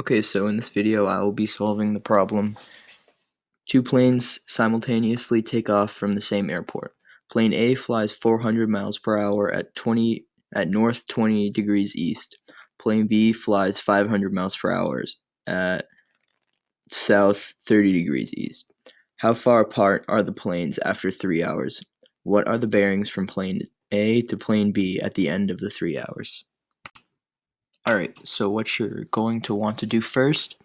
Okay, so in this video I will be solving the problem. Two planes simultaneously take off from the same airport. Plane A flies 400 miles per hour at north 20 degrees east. Plane B flies 500 miles per hour at south 30 degrees east. How far apart are the planes after 3 hours? What are the bearings from plane A to plane B at the end of the 3 hours? Alright, so what you're going to want to do first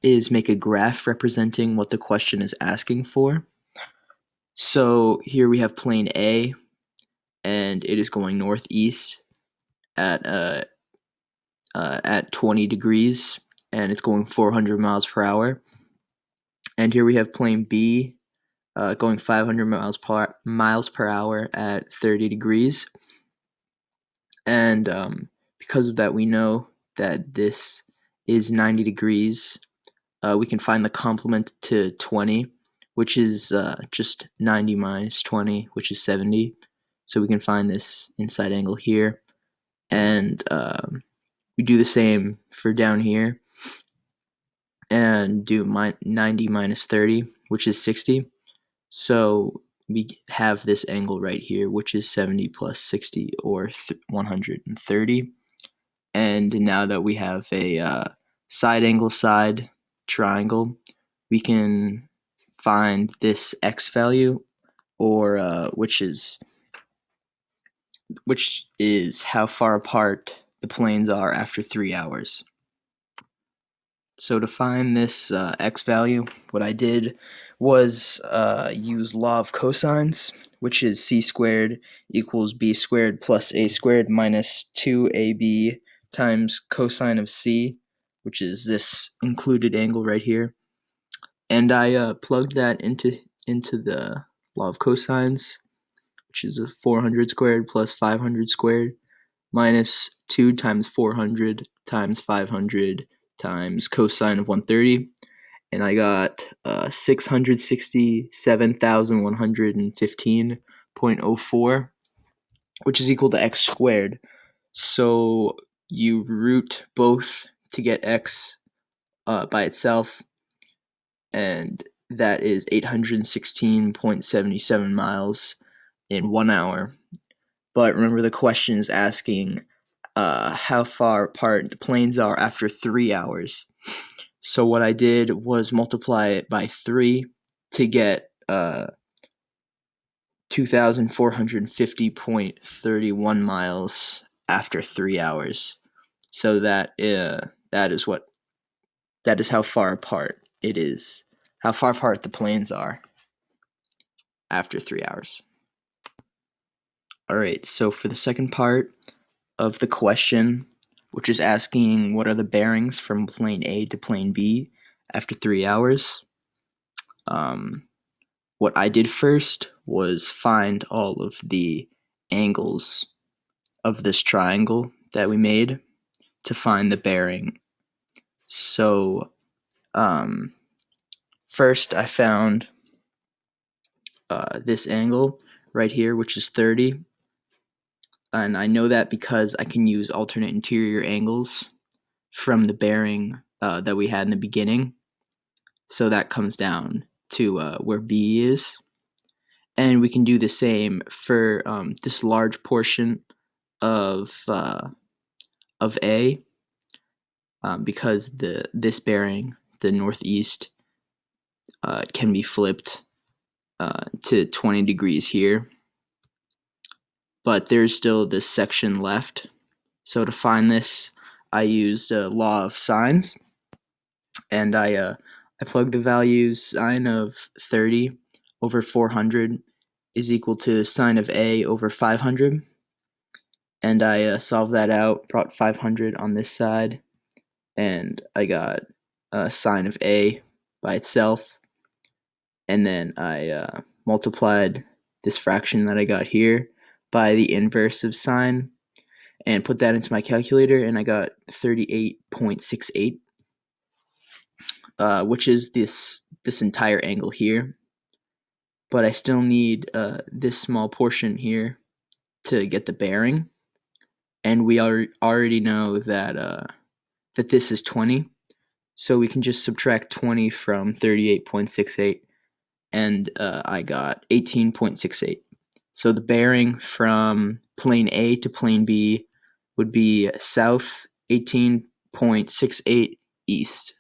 is make a graph representing what the question is asking for. So here we have plane A, and it is going northeast at 20 degrees, and it's going 400 miles per hour. And here we have plane B going 500 miles per hour at 30 degrees. And because of that, we know that this is 90 degrees. We can find the complement to 20, which is just 90 minus 20, which is 70. So we can find this inside angle here. And we do the same for down here and do 90 minus 30, which is 60. So we have this angle right here, which is 70 plus 60, or 130. And now that we have a side angle side triangle, we can find this x value, or which is how far apart the planes are after 3 hours. So to find this x value, what I did was use law of cosines, which is c squared equals b squared plus a squared minus 2ab times cosine of c, which is this included angle right here. And I plugged that into the law of cosines, which is a 400 squared plus 500 squared minus 2 times 400 times 500 times cosine of 130, and I got 667,115.04, which is equal to x squared. So you root both to get x by itself, and that is 816.77 miles in 1 hour. But remember, the question is asking how far apart the planes are after 3 hours. So what I did was multiply it by 3 to get 2,450.31 miles after 3 hours. So that is how far apart it is, how far apart the planes are after 3 hours. Alright, so for the second part of the question, which is asking what are the bearings from plane A to plane B after 3 hours, what I did first was find all of the angles of this triangle that we made to find the bearing. So first I found this angle right here, which is 30. And I know that because I can use alternate interior angles from the bearing that we had in the beginning. So that comes down to where B is. And we can do the same for this large portion of A, because this bearing, the northeast, can be flipped to 20 degrees here. But there's still this section left. So to find this, I used a law of sines, and I plugged the value sine of 30 over 400 is equal to sine of A over 500. And I solved that out, brought 500 on this side, and I got sine of A by itself. And then I multiplied this fraction that I got here by the inverse of sine and put that into my calculator, and I got 38.68, which is this entire angle here. But I still need this small portion here to get the bearing, and we already know that that this is 20. So we can just subtract 20 from 38.68, and I got 18.68. So the bearing from plane A to plane B would be south 18.68 east.